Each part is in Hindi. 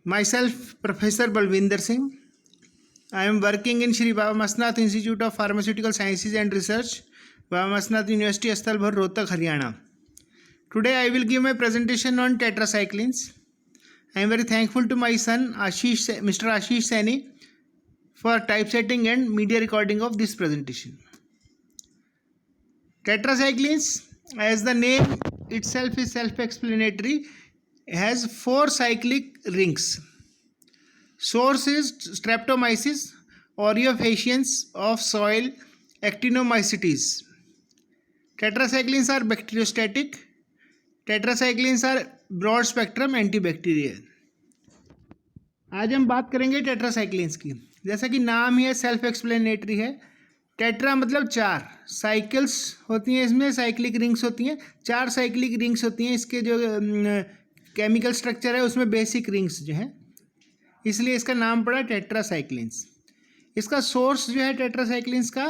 Myself, Professor Balvinder Singh. I am working in Shri Baba Masnath Institute of Pharmaceutical Sciences and Research, Baba Masnath University, Astalbhar, Rohtak, Haryana. Today I will give my presentation on tetracyclines. I am very thankful to my son Mr. Ashish Saini for typesetting and media recording of this presentation. Tetracyclines, as the name itself is self-explanatory, has 4 cyclic rings. Source is Streptomyces aureofaciens of soil Actinomycetes. Tetracyclines are bacteriostatic. Tetracyclines are broad spectrum antibacterial. आज हम बात करेंगे टेट्रासाइक्लिन्स की. जैसा कि नाम ही है सेल्फ एक्सप्लेनेटरी है. टेट्रा मतलब 4, साइकिल्स होती हैं, इसमें साइक्लिक रिंग्स होती हैं, 4 साइक्लिक रिंग्स होती हैं. इसके जो केमिकल स्ट्रक्चर है उसमें बेसिक रिंग्स जो हैं, इसलिए इसका नाम पड़ा टेट्रासाइक्लिन्स. इसका सोर्स जो है टेट्रासाइक्लिन्स का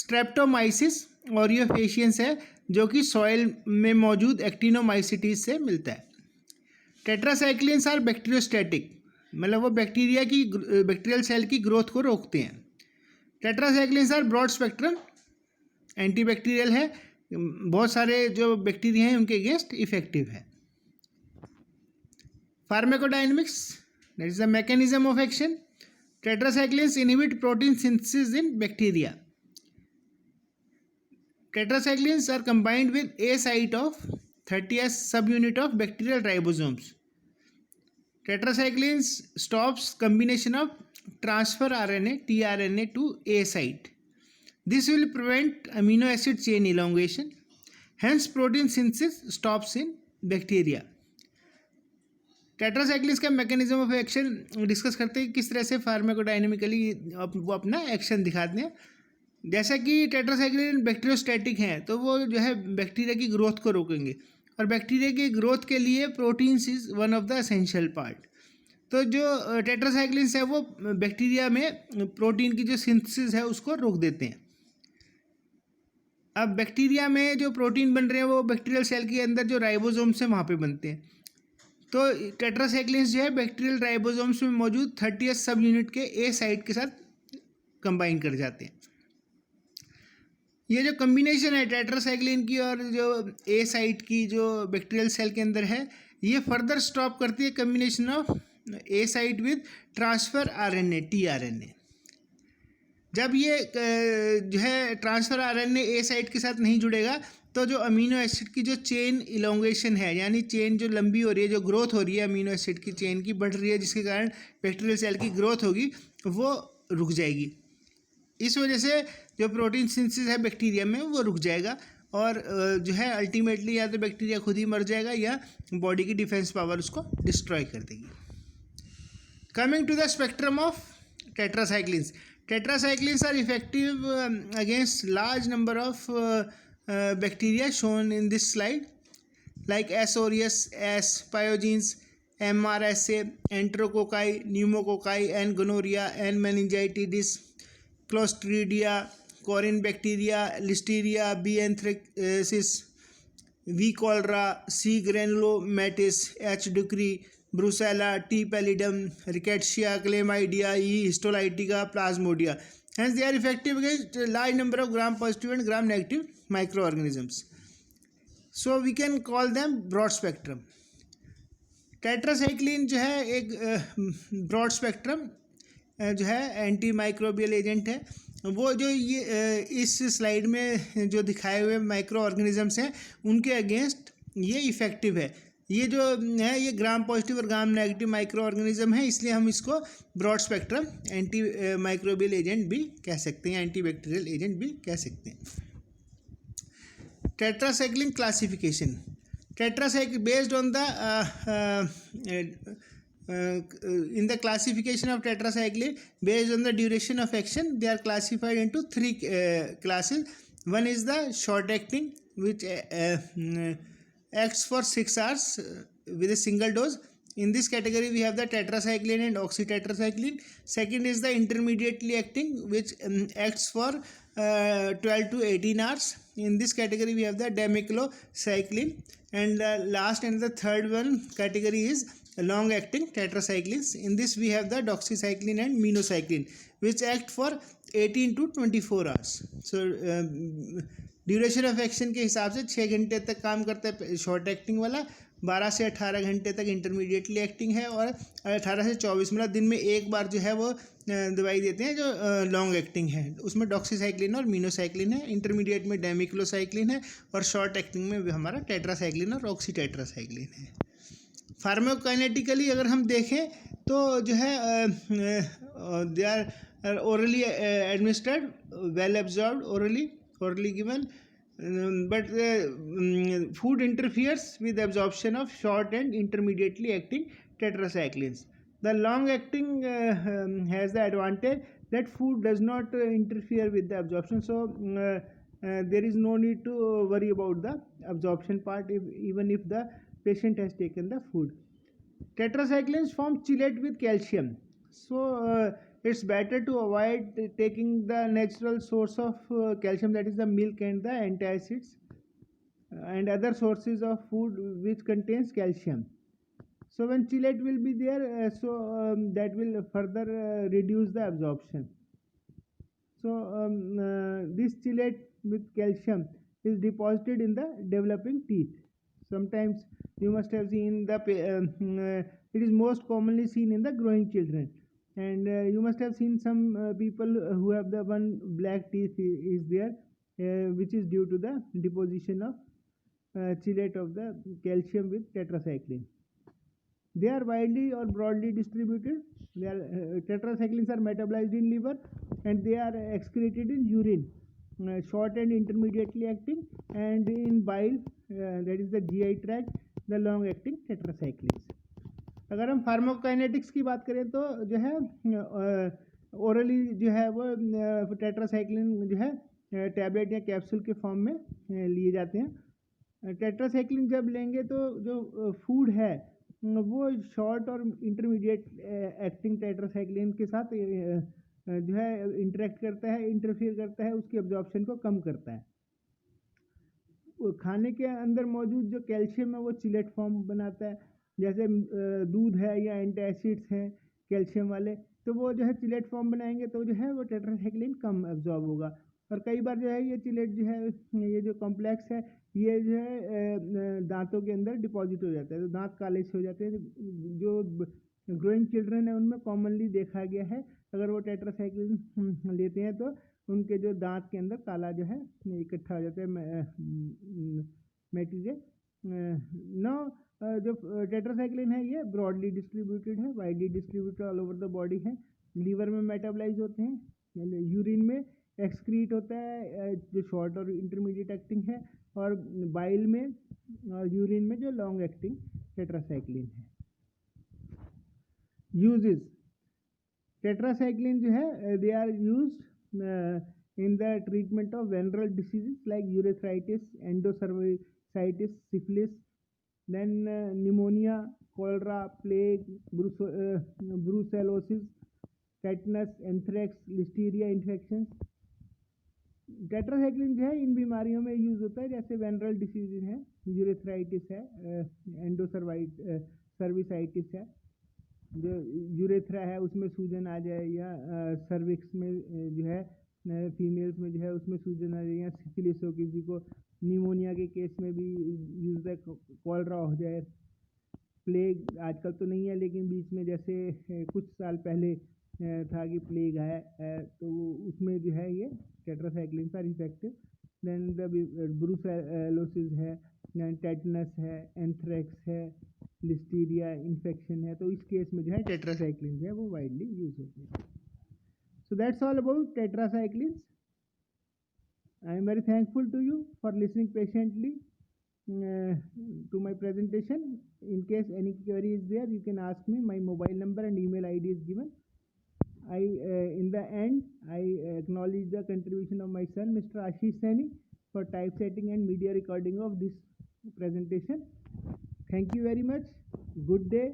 स्ट्रेप्टोमाइसिस ऑरियोफेशियंस है, जो कि सॉइल में मौजूद एक्टिनोमाइसिटीज से मिलता है. टेट्रासाइक्लिन्स आर बैक्टीरियोस्टैटिक, मतलब वो बैक्टीरियल सेल की ग्रोथ को रोकते हैं. Tetracyclines are broad spectrum antibacterial है, बहुत सारे जो बैक्टीरिया हैं उनके अगेंस्ट इफेक्टिव है. Pharmacodynamics, that is the mechanism of action. Tetracyclines inhibit protein synthesis in bacteria. Tetracyclines are combined with A site of 30S subunit of bacterial ribosomes. Tetracyclines stops combination of transfer RNA tRNA to A site. This will prevent amino acid chain elongation. Hence protein synthesis stops in bacteria. Tetracyclines का मैकेनिज्म ऑफ एक्शन डिस्कस करते हैं, किस तरह से फार्माकोडायनेमिकली वो अपना एक्शन दिखाते हैं. जैसा कि टेट्रासाइक्लिन बैक्टीरियोस्टैटिक हैं, तो वो जो है बैक्टीरिया की ग्रोथ को रोकेंगे, और बैक्टीरिया की ग्रोथ के लिए proteins is one of the essential part. तो जो टेट्रासाइक्लिन्स है वो बैक्टीरिया में प्रोटीन की जो सिंथेसिस है उसको रोक देते हैं. अब बैक्टीरिया में जो प्रोटीन बन रहे हैं वो बैक्टीरियल सेल के अंदर जो राइबोसोम्स हैं वहाँ पे बनते हैं. तो टेट्रासाइक्लिन्स जो है बैक्टीरियल राइबोसोम्स में मौजूद 30th सब यूनिट के ए साइट के साथ कंबाइन कर जाते हैं. ये जो कम्बिनेशन है टेट्रासाइक्लिन की और जो ए साइट की जो बैक्टीरियल सेल के अंदर है, ये फर्दर स्टॉप करती है combination of A site with transfer RNA tRNA. जब ये जो है ट्रांसफ़र आरएनए ए साइट के साथ नहीं जुड़ेगा, तो जो अमीनो एसिड की जो चेन इलोंगेशन है, यानी चेन जो लंबी हो रही है, जो ग्रोथ हो रही है अमीनो एसिड की चेन की बढ़ रही है, जिसके कारण बैक्टीरियल सेल की ग्रोथ होगी, वो रुक जाएगी. इस वजह से जो प्रोटीन सिंथेसिस है बैक्टीरिया में वो रुक जाएगा, और जो है अल्टीमेटली या तो बैक्टीरिया खुद ही मर जाएगा या बॉडी की डिफेंस पावर उसको डिस्ट्रॉय कर देगी. Coming to the spectrum of tetracyclines. Tetracyclines are effective against large number of bacteria shown in this slide, like S. aureus, S. pyogenes, MRSA, enterococci, pneumococci, and gonorrhea, and meningitis, clostridia, coryn bacteria, listeria, B. anthracis, V. cholera, C. granulomatis, H. ducreyi, brucella, T. pallidum, rickettsia, chlamydia, E. histolytica, plasmodia. Hence they are effective against a large number of gram positive and gram negative microorganisms. So we can call them broad spectrum. Tetracycline जो है एक ब्रॉड स्पेक्ट्रम जो है एंटी माइक्रोबियल एजेंट है. वो जो ये इस स्लाइड में जो दिखाए हुए माइक्रो ऑर्गेनिजम्स हैं उनके अगेंस्ट ये इफ़ेक्टिव है. ये जो है ये ग्राम पॉजिटिव और ग्राम नेगेटिव माइक्रो ऑर्गेनिज्म है, इसलिए हम इसको broad spectrum antimicrobial agent भी कह सकते हैं, एंटी बैक्टीरियल एजेंट भी कह सकते हैं. Tetracycline classification. Tetracycline based on the in the classification of tetracycline based on the duration of action, they are classified into 3 classes. One is the short acting, which acts for 6 hours with a single dose. In this category we have the tetracycline and oxytetracycline. Second is the intermediately acting, which acts for 12 to 18 hours. In this category we have the demeclocycline. And last and the third one category is long acting tetracyclines. In this we have the doxycycline and minocycline, which act for 18 to 24 hours. So duration of action के हिसाब से 6 घंटे तक काम करता है शॉर्ट एक्टिंग वाला, 12 से 18 घंटे तक इंटरमीडिएटली एक्टिंग है, और 18 से 24 मतलब दिन में एक बार जो है वो दवाई देते हैं जो लॉन्ग एक्टिंग है. उसमें डॉक्सीसाइक्लिन और मीनोसाइक्लिन है, इंटरमीडिएट में डेमिक्लोसाइक्लिन है, और शॉर्ट एक्टिंग में हमारा टेट्रासाइक्लिन और ऑक्सीटेट्रासाइक्लिन है. फार्माकोकाइनेटिकली अगर हम देखें तो जो है they are orally administered, well absorbed orally given, but food interferes with absorption of short and intermediately acting tetracyclines. The long acting has the advantage that food does not interfere with the absorption, so there is no need to worry about the absorption part even if the patient has taken the food. Tetracyclines form chelate with calcium, so it's better to avoid taking the natural source of calcium, that is the milk and the antacids and other sources of food which contains calcium. So when chelate will be there, that will further reduce the absorption. So this chelate with calcium is deposited in the developing teeth. Sometimes you must have seen it is most commonly seen in the growing children, and you must have seen some people who have the one black teeth is there, which is due to the deposition of chelate of the calcium with tetracycline. They are widely or broadly distributed. Tetracyclines are metabolized in liver and they are excreted in urine, short and intermediately acting, and in bile, that is the GI tract, the long acting tetracyclines. अगर हम फार्माकोकाइनेटिक्स की बात करें तो जो है ओरली जो है वो टेट्रासाइक्लिन जो है टैबलेट या कैप्सूल के फॉर्म में लिए जाते हैं. टेट्रासाइक्लिन जब लेंगे तो जो फूड है वो शॉर्ट और इंटरमीडिएट एक्टिंग टेट्रासाइक्लिन के साथ जो है इंटरेक्ट करता है, इंटरफियर करता है, उसकी एब्जॉर्प्शन को कम करता है. खाने के अंदर मौजूद जो कैल्शियम है वो चिलेट फॉर्म बनाता है. जैसे दूध है या एंटासिड्स हैं कैल्शियम वाले, तो वो जो है चिलेट फॉर्म बनाएंगे तो जो है वो टेट्रासाइक्लिन कम एब्जॉर्ब होगा. और कई बार जो है ये चिलेट जो है ये जो कॉम्प्लेक्स है ये जो है दांतों के अंदर डिपॉजिट हो जाता है, तो दांत काले से हो जाते हैं. जो ग्रोइंग चिल्ड्रन है उनमें कॉमनली देखा गया है, अगर वो टेट्रासाइक्लिन लेते हैं तो उनके जो दांत के अंदर काला जो है इकट्ठा हो जाता है मटेरियल. नो जो टेट्रासाइक्लिन है ये ब्रॉडली डिस्ट्रीब्यूटेड है, widely distributed all over the body है. लीवर में मेटाबोलाइज होते हैं, यूरिन में एक्सक्रीट होता है जो शॉर्ट और इंटरमीडिएट एक्टिंग है, और बाइल में और यूरिन में जो लॉन्ग एक्टिंग टेट्रासाइक्लिन है. यूजेस टेट्रासाइक्लिन जो है they are used in the treatment of venereal diseases like urethritis, endocervicitis, syphilis, then pneumonia, cholera, plague, brucellosis, tetanus, anthrax, listeria infections. Tetracycline जो है इन बीमारियों में यूज होता है, जैसे वेनरल डिसीज है, यूरेथ्राइटिस है, सर्विसाइटिस है, जो यूरेथ्रा है उसमें सूजन आ जाए, या सर्विक्स में जो है फीमेल्स में जो है उसमें सूजन आ जाए, या सिफिलिस हो किसी को, निमोनिया के केस में भी यूज है, कॉलरा हो जाए. प्लेग आजकल तो नहीं है लेकिन बीच में जैसे कुछ साल पहले था कि प्लेग है, तो उसमें जो है ये tetracycline are effective. Then the brucellosis है, टेटनस है, एंथ्रेक्स है, लिस्टीरिया इन्फेक्शन है, तो इस केस में जो है टेट्रासाइक्लिन जो है वो वाइडली यूज होते हैं. So that's all about tetracyclines. I am very thankful to you for listening patiently to my presentation. In case any query is there, you can ask me. My mobile number and email ID is given. In the end, I acknowledge the contribution of my son, Mr. Ashish Saini, for typesetting and media recording of this presentation. Thank you very much. Good day.